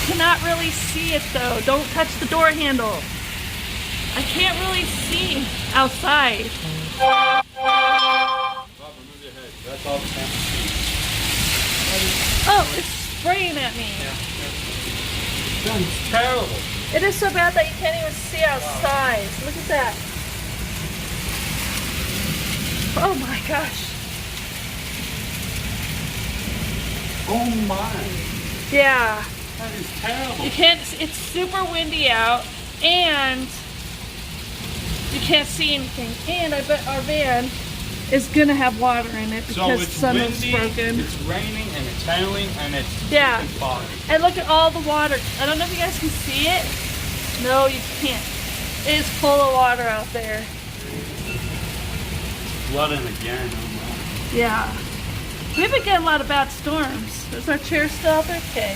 cannot really see it though. Don't touch the door handle. I can't really see outside. Bob, remove your head. That's all the time. Oh, it's spraying at me. It's terrible. It is so bad that you can't even see outside. Look at that. Oh my gosh. Oh my. Yeah. That is terrible. You can't, it's super windy out and you can't see anything. And I bet our van is gonna have water in it because it's sun was windy, broken. it's raining, and it's hailing, and it's foggy. And look at all the water. I don't know if you guys can see it. No, you can't. It is full of water out there. Flooding again. Oh my. Yeah. We've been getting a lot of bad storms. Is our chair still out there? Okay.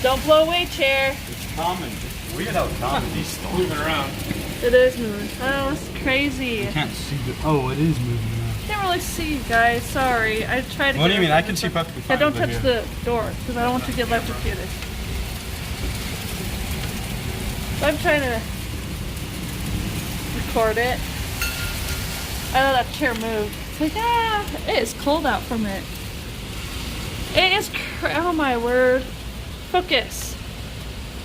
Don't blow away, chair. It's common. It's weird how common these storms moving around. It is moving. Oh, it's crazy. You can't see the. Oh, it is moving around. Can't really see you guys. Sorry. I tried to. What do you mean? I can see perfectly fine. Yeah, don't touch the door because I don't want you to get electrocuted. So I'm trying to record it. I know that chair moved. It's like, it is cold out from it. It is, oh my word. Focus.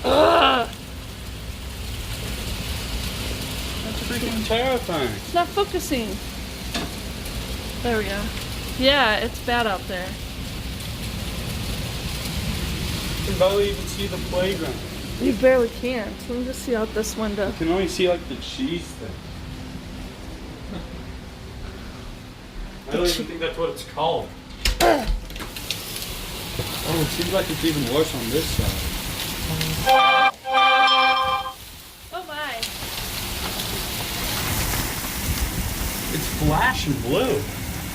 Ugh. That's freaking terrifying. It's not focusing. There we go. Yeah, it's bad out there. You can barely even see the playground. You barely can. So let me just see out this window. You can only see like the cheese thing. I don't even think that's what it's called. Oh, it seems like it's even worse on this side. Oh my. It's flashing blue.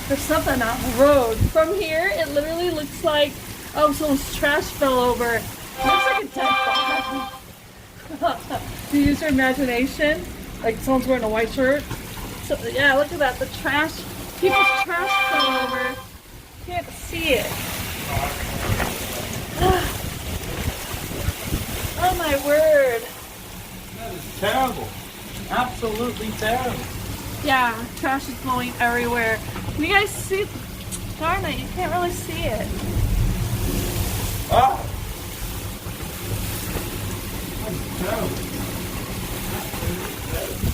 There's something on the road. From here, it literally looks like, oh, someone's trash fell over. It looks like a dead body. Do you use your imagination? Like someone's wearing a white shirt? So, yeah, look at that. The trash, people's trash fell over. Can't see it. Oh my word. That is terrible. Absolutely terrible. Yeah, trash is blowing everywhere. Can you guys see? Darn it, you can't really see it. Ah! That's terrible.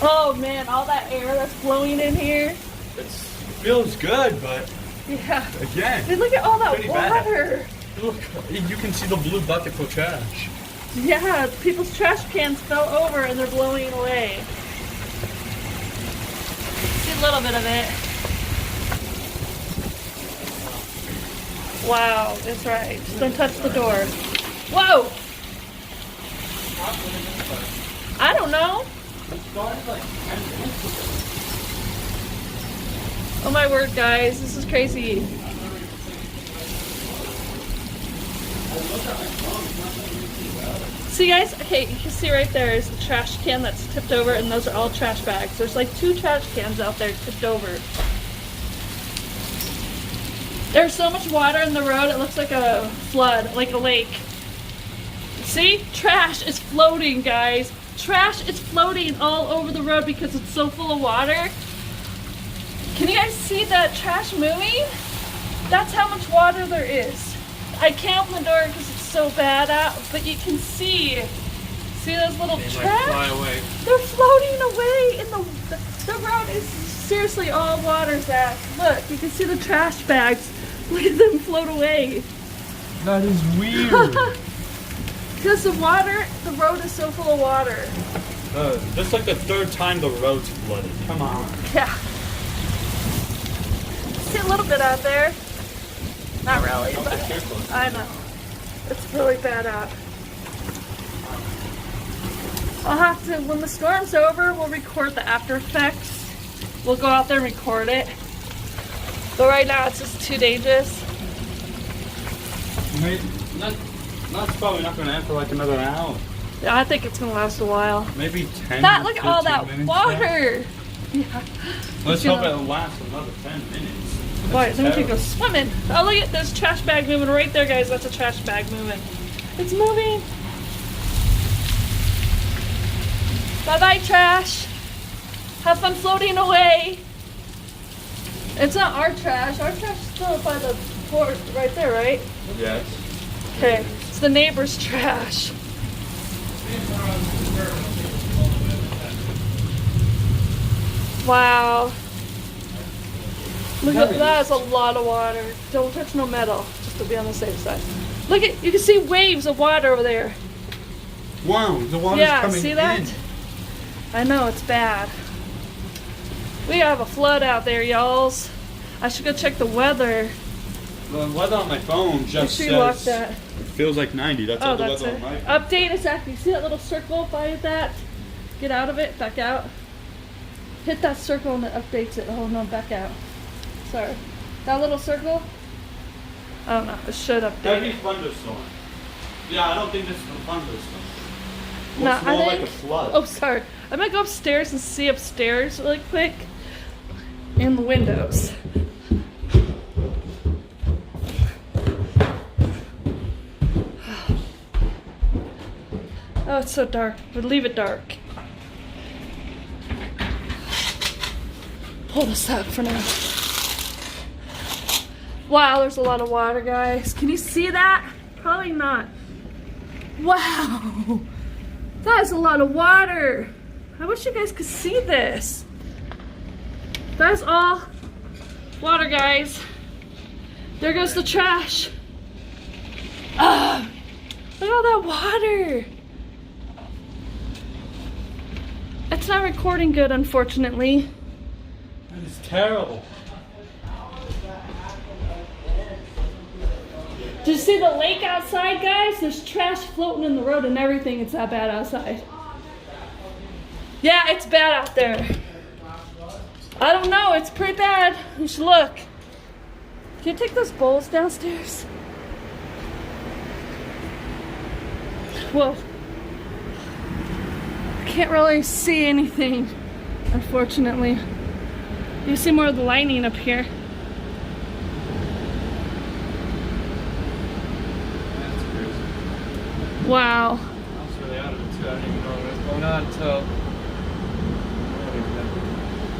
Oh man, all that air that's blowing in here. It feels good, but Yeah. again, Dude, look at all that pretty bad. water. Look, you can see the blue bucket for trash. Yeah, people's trash cans fell over and they're blowing away. See a little bit of it. Wow, that's right. Just don't touch the door. Whoa! I don't know. Oh my word, guys, this is crazy. See guys, okay, you can see right there is the trash can that's tipped over and those are all trash bags. There's like 2 trash cans out there tipped over. There's so much water in the road, it looks like a flood, like a lake. See? Trash is floating, guys. Trash is floating all over the road because it's so full of water. Can you guys see that trash moving? That's how much water there is. I can't open the door because it's so bad out, but you can see those little trash? Fly away. They're floating away in the road is seriously all water, Zach. Look, you can see the trash bags. Look at them float away. That is weird. Because the road is so full of water. This is like the 3rd time the road's flooded. Come on. Yeah. See a little bit out there. Not really, but I know. It's really bad out. I'll have to, when the storm's over, we'll record the after effects. We'll go out there and record it. But right now it's just too dangerous. That's probably not going to end for like another hour. Yeah, I think it's going to last a while. Maybe 10 Look at all that water. Yeah. Let's hope it lasts another 10 minutes. Alright, then we can go swimming. Oh, look at this trash bag moving right there, guys. That's a trash bag moving. It's moving. Bye-bye, trash. Have fun floating away. It's not our trash. Our trash is still by the port right there, right? Yes. Okay. It's the neighbor's trash. Wow. Look at that. Is a lot of water. Don't touch no metal, just to be on the safe side. Look at, you can see waves of water over there. Wow, the water's coming see that? in. I know, it's bad. We have a flood out there, y'alls. I should go check the weather. The weather on my phone just Make sure you lock says that. it feels like 90. That's all the That's weather it. on my phone. Update exactly. See that little circle by that? Get out of it, back out. Hit that circle and it updates it. Oh no, back out. Sorry. That little circle? I don't know. It should update. Heavy thunderstorm. Yeah, I don't think this is a thunderstorm. No, Looks more like a flood. Oh, sorry. I'm gonna go upstairs and see upstairs really quick. In the windows. Oh, it's so dark. But leave it dark. Pull this up for now. Wow, there's a lot of water, guys. Can you see that? Probably not. Wow. That is a lot of water. I wish you guys could see this. That's all water, guys. There goes the trash. Ah, look at all that water. It's not recording good, unfortunately. That is terrible. Did you see the lake outside, guys? There's trash floating in the road and everything. It's that bad outside. Yeah, it's bad out there. I don't know. It's pretty bad. You should look. Can you take those bowls downstairs? Whoa. I can't really see anything, unfortunately. You see more of the lighting up here. That's crazy. Wow. I was really out of it too. I didn't even know what was going on until.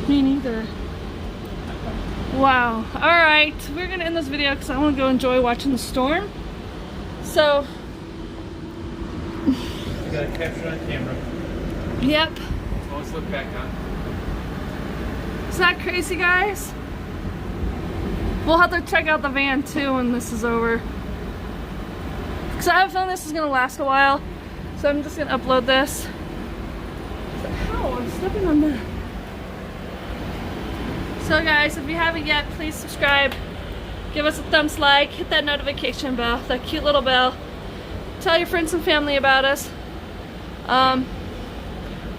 Me neither. Wow. Alright, we're gonna end this video because I want to go enjoy watching the storm. So, You gotta capture on camera. yep. Always look back on. Is that crazy, guys? We'll have to check out the van too when this is over. Because I have a feeling this is gonna last a while. So I'm just gonna upload this. Ow, I'm stepping on that. So guys, if you haven't yet, please subscribe. Give us a thumbs like, hit that notification bell, that cute little bell. Tell your friends and family about us.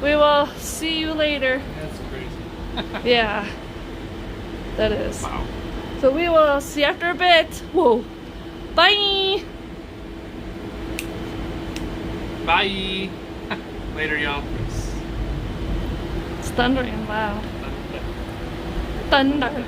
We will see you later. That's crazy. Yeah, that is. Wow. So we will see you after a bit. Whoa. Bye. Bye. Later, y'all. It's thundering loud. Thunder.